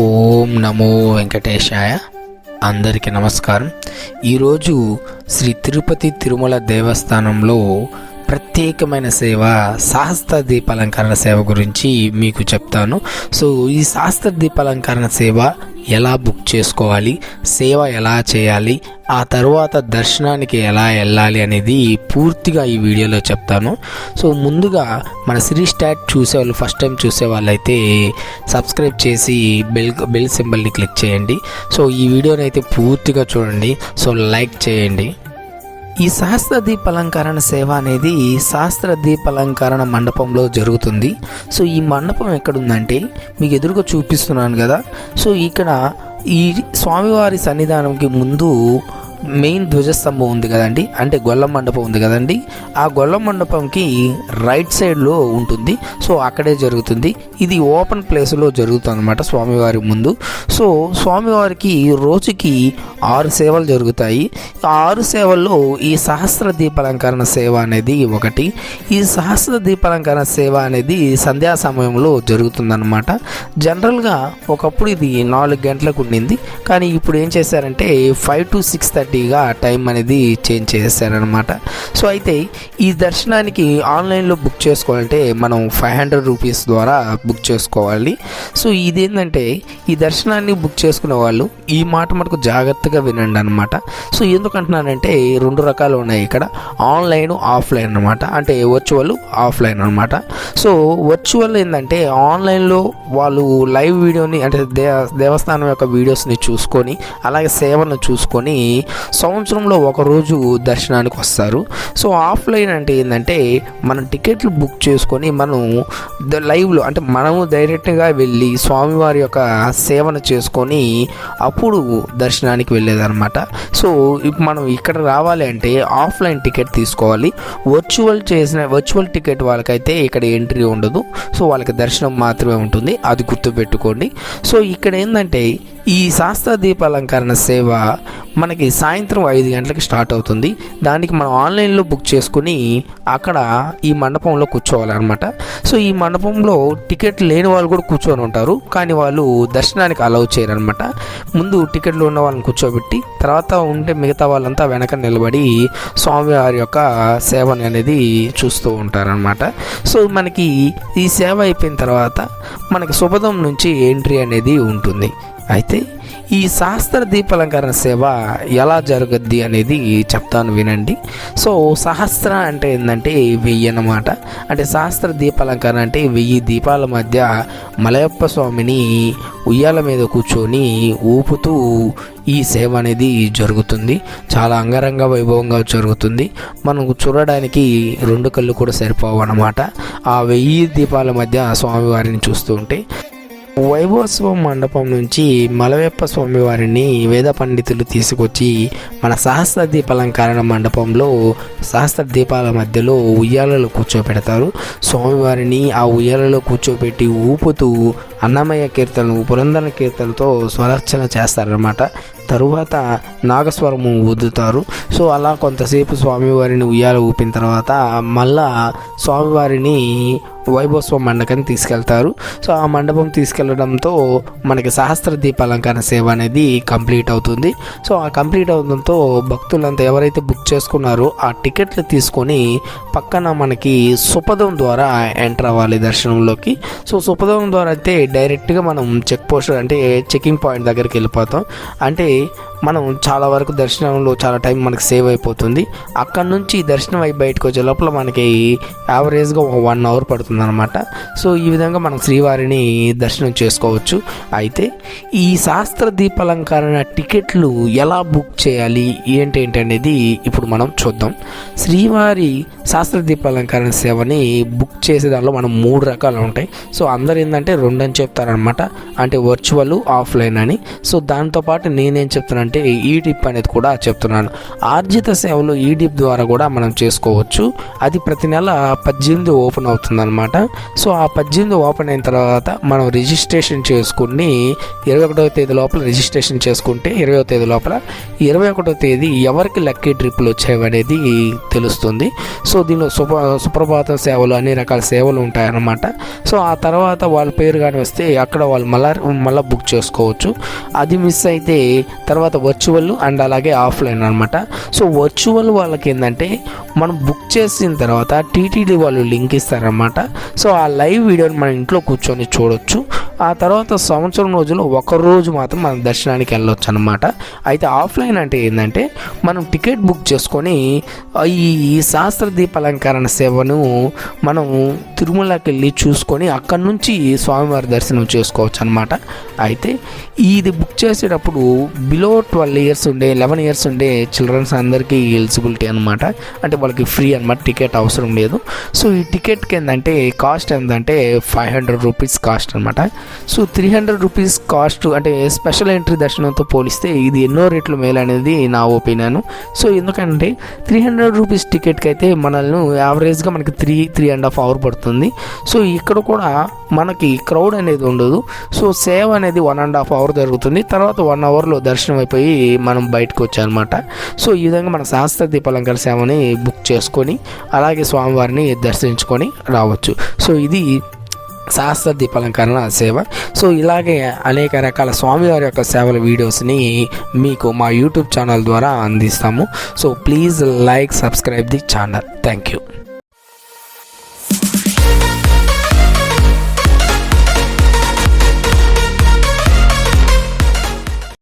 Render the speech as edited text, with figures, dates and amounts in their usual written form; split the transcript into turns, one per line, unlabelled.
ఓం నమో వెంకటేశాయ. అందరికీ నమస్కారం. ఈరోజు శ్రీ తిరుపతి తిరుమల దేవస్థానంలో ప్రత్యేకమైన సేవ సహస్ర దీపాలంకరణ సేవ గురించి మీకు చెప్తాను. సో ఈ సహస్ర దీపాలంకరణ సేవ ఎలా బుక్ చేసుకోవాలి, సేవ ఎలా చేయాలి, ఆ తర్వాత దర్శనానికి ఎలా వెళ్ళాలి అనేది పూర్తిగా ఈ వీడియోలో చెప్తాను. సో ముందుగా మన శ్రీ స్టాట్ చూసేవాళ్ళు, ఫస్ట్ టైం చూసేవాళ్ళు అయితే సబ్స్క్రైబ్ చేసి బెల్ సింబల్ని క్లిక్ చేయండి. సో ఈ వీడియోని అయితే పూర్తిగా చూడండి. సో లైక్ చేయండి. ఈ సహస్ర దీపాలంకరణ సేవ అనేది సహస్ర దీపాలంకరణ మండపంలో జరుగుతుంది. సో ఈ మండపం ఎక్కడుందంటే మీకు ఎదురుగా చూపిస్తున్నాను కదా. సో ఇక్కడ ఈ స్వామివారి సన్నిధానంకి ముందు మెయిన్ ధ్వజస్తంభం ఉంది కదండి, అంటే గొల్ల మండపం ఉంది కదండి. ఆ గొల్ల మండపంకి రైట్ సైడ్లో ఉంటుంది. సో అక్కడే జరుగుతుంది. ఇది ఓపెన్ ప్లేస్లో జరుగుతుంది అనమాట స్వామివారి ముందు. సో స్వామివారికి రోజుకి 6 సేవలు జరుగుతాయి. 6 సేవల్లో ఈ సహస్ర దీపాలంకరణ సేవ అనేది ఒకటి. ఈ సహస్ర దీపాలంకరణ సేవ అనేది సంధ్యా సమయంలో జరుగుతుందన్నమాట. జనరల్గా ఒకప్పుడు ఇది 4 గంటలకు ఉండింది, కానీ ఇప్పుడు ఏం చేశారంటే 5 to 6:30 టైం అనేది చేంజ్ చేశారనమాట. సో అయితే ఈ దర్శనానికి ఆన్లైన్లో బుక్ చేసుకోవాలంటే మనం 500 రూపీస్ ద్వారా బుక్ చేసుకోవాలి. సో ఇదేంటంటే ఈ దర్శనాన్ని బుక్ చేసుకునే వాళ్ళు ఈ మాట మటుకు జాగ్రత్తగా వినండి అనమాట. సో ఎందుకంటున్నానంటే 2 రకాలు ఉన్నాయి ఇక్కడ, ఆన్లైన్ ఆఫ్లైన్ అనమాట. అంటే వర్చువల్ ఆఫ్లైన్ అనమాట. సో వర్చువల్ ఏంటంటే ఆన్లైన్లో వాళ్ళు లైవ్ వీడియోని, అంటే దేవస్థానం యొక్క వీడియోస్ని చూసుకొని అలాగే సేవను చూసుకొని సంవత్సరంలో ఒకరోజు దర్శనానికి వస్తారు. సో ఆఫ్లైన్ అంటే ఏంటంటే మనం టికెట్లు బుక్ చేసుకొని మనం లైవ్లో, అంటే మనము డైరెక్ట్గా వెళ్ళి స్వామివారి యొక్క సేవను చేసుకొని అప్పుడు దర్శనానికి వెళ్ళేదన్నమాట. సో మనం ఇక్కడ రావాలి అంటే ఆఫ్లైన్ టికెట్ తీసుకోవాలి. వర్చువల్ టికెట్ వాళ్ళకైతే ఇక్కడ ఎంట్రీ ఉండదు. సో వాళ్ళకి దర్శనం మాత్రమే ఉంటుంది, అది గుర్తుపెట్టుకోండి. సో ఇక్కడ ఏంటంటే ఈ శాస్త్ర దీపాలంకరణ సేవ మనకి సాయంత్రం 5 గంటలకు స్టార్ట్ అవుతుంది. దానికి మనం ఆన్లైన్లో బుక్ చేసుకుని అక్కడ ఈ మండపంలో కూర్చోవాలన్నమాట. సో ఈ మండపంలో టికెట్ లేని వాళ్ళు కూడా కూర్చొని ఉంటారు, కానీ వాళ్ళు దర్శనానికి అలౌ చేయరనమాట. ముందు టికెట్లు ఉన్న వాళ్ళని కూర్చోబెట్టి తర్వాత ఉంటే మిగతా వాళ్ళంతా వెనక నిలబడి స్వామివారి యొక్క సేవని అనేది చూస్తూ ఉంటారనమాట. సో మనకి ఈ సేవ అయిపోయిన తర్వాత మనకి శుభదం నుంచి ఎంట్రీ అనేది ఉంటుంది. అయితే ఈ సహస్ర దీపాలంకరణ సేవ ఎలా జరుగుద్ది అనేది చెప్తాను వినండి. సో సహస్ర అంటే ఏంటంటే 1000 అన్నమాట. అంటే సహస్ర దీపాలంకరణ అంటే 1000 దీపాల మధ్య మలయప్ప స్వామిని ఉయ్యాల మీద కూర్చొని ఊపుతూ ఈ సేవ అనేది జరుగుతుంది. చాలా అంగరంగ వైభవంగా జరుగుతుంది. మనం చూడడానికి 2 కళ్ళు కూడా సరిపోవు అన్నమాట. ఆ 1000 దీపాల మధ్య స్వామివారిని చూస్తూ ఉంటే వైభవోత్సవం మండపం నుంచి మలయప్ప స్వామివారిని వేద పండితులు తీసుకొచ్చి మన సహస్ర దీపాలంకరణ మండపంలో సహస్ర దీపాల మధ్యలో ఉయ్యాలలో కూర్చోబెడతారు. స్వామివారిని ఆ ఉయ్యాలలో కూర్చోబెట్టి ఊపుతూ అన్నమయ్య కీర్తనలు, పురంధర కీర్తనలతో స్వరర్చన చేస్తారనమాట. తరువాత నాగస్వరము ఊదుతారు. సో అలా కొంతసేపు స్వామివారిని ఉయ్యాల ఊపిన తర్వాత మళ్ళా స్వామివారిని వైభవోత్సవం మండపానికి తీసుకెళ్తారు. సో ఆ మండపం తీసుకెళ్లడంతో మనకి సహస్ర దీపాలంకరణ సేవ అనేది కంప్లీట్ అవుతుంది. సో ఆ కంప్లీట్ అవడంతో భక్తులంతా ఎవరైతే బుక్ చేసుకున్నారో ఆ టికెట్లు తీసుకొని పక్కన మనకి సుపదం ద్వారా ఎంటర్ అవ్వాలి దర్శనంలోకి. సో సుపదం ద్వారా అయితే డైరెక్ట్గా మనం చెక్ పోస్ట్, అంటే చెకింగ్ పాయింట్ దగ్గరికి వెళ్ళిపోతాం. అంటే మనం చాలా వరకు దర్శనంలో చాలా టైం మనకి సేవ్ అయిపోతుంది. అక్కడ నుంచి దర్శనం అయి బయటకు వచ్చే లోపల మనకి యావరేజ్గా 1 అవర్ పడుతుంది అనమాట. సో ఈ విధంగా మనం శ్రీవారిని దర్శనం చేసుకోవచ్చు. అయితే ఈ శాస్త్ర దీపాలంకరణ టికెట్లు ఎలా బుక్ చేయాలి ఏంటి అనేది ఇప్పుడు మనం చూద్దాం. శ్రీవారి శాస్త్ర దీపాలంకరణ సేవని బుక్ చేసే దానిలో మనం 3 రకాలు ఉంటాయి. సో అందరు ఏంటంటే 2 అని చెప్తారనమాట, అంటే వర్చువల్ ఆఫ్లైన్ అని. సో దాంతోపాటు నేనేం చెప్తానంటే ఏంటంటే ఈ డిప్ అనేది కూడా చెప్తున్నాను. ఆర్జిత సేవలు ఈ డిప్ ద్వారా కూడా మనం చేసుకోవచ్చు. అది ప్రతి నెల 18 ఓపెన్ అవుతుందన్నమాట. సో ఆ 18 ఓపెన్ అయిన తర్వాత మనం రిజిస్ట్రేషన్ చేసుకుని 21వ తేదీ లోపల రిజిస్ట్రేషన్ చేసుకుంటే 20వ తేదీ లోపల 21వ తేదీ ఎవరికి లక్కీ ట్రిప్లు వచ్చాయి అనేది తెలుస్తుంది. సో దీనిలో సుప్రభాతం సేవలు అన్ని రకాల సేవలు ఉంటాయన్నమాట. సో ఆ తర్వాత వాళ్ళ పేరు కానీ వస్తే అక్కడ వాళ్ళు మళ్ళీ బుక్ చేసుకోవచ్చు. అది మిస్ అయితే తర్వాత వర్చువల్ అండ్ అలాగే ఆఫ్లైన్ అనమాట. సో వర్చువల్ వాళ్ళకి ఏంటంటే మనం బుక్ చేసిన తర్వాత టీటీడీ వాళ్ళు లింక్ ఇస్తారనమాట. సో ఆ లైవ్ వీడియోని మన ఇంట్లో కూర్చొని చూడొచ్చు. ఆ తర్వాత సంవత్సరం రోజుల్లో ఒక రోజు మాత్రం మనం దర్శనానికి వెళ్ళొచ్చు అనమాట. అయితే ఆఫ్లైన్ అంటే ఏంటంటే మనం టికెట్ బుక్ చేసుకొని ఈ శాస్త్ర దీపాలంకరణ సేవను మనం తిరుమలకి వెళ్ళి చూసుకొని అక్కడి నుంచి స్వామివారి దర్శనం చేసుకోవచ్చు అనమాట. అయితే ఇది బుక్ చేసేటప్పుడు బిలో 12 ఇయర్స్ ఉండే 11 ఇయర్స్ ఉండే చిల్డ్రన్స్ అందరికీ ఎలిజిబిలిటీ అనమాట. అంటే వాళ్ళకి ఫ్రీ అనమాట, టికెట్ అవసరం లేదు. సో ఈ టికెట్కి ఏంటంటే కాస్ట్ ఏంటంటే 500 రూపీస్ కాస్ట్ అనమాట. సో 300 రూపీస్ కాస్ట్ అంటే స్పెషల్ ఎంట్రీ దర్శనంతో పోలిస్తే ఇది ఎన్నో రెట్లు మేలు అనేది నా ఒపీనియన్. సో ఎందుకంటే 300 రూపీస్ టికెట్కి అయితే మనల్ని యావరేజ్గా మనకి 3.5 అవర్ పడుతుంది. సో ఇక్కడ కూడా మనకి క్రౌడ్ అనేది ఉండదు. సో సేవ అనేది 1.5 అవర్ జరుగుతుంది. తర్వాత 1 అవర్లో దర్శనం అయిపోయి మనం బయటకు వచ్చామన్నమాట. సో ఈ విధంగా మన శాస్త్ర దీపాలంకరణ సేవని బుక్ చేసుకొని అలాగే స్వామివారిని దర్శించుకొని రావచ్చు. సో ఇది శాస్త్ర దీపాలంకరణ సేవ. సో ఇలాగే అనేక రకాల స్వామివారి యొక్క సేవల వీడియోస్ని మీకు మా యూట్యూబ్ ఛానల్ ద్వారా అందిస్తాము. So please like, subscribe the channel. Thank you.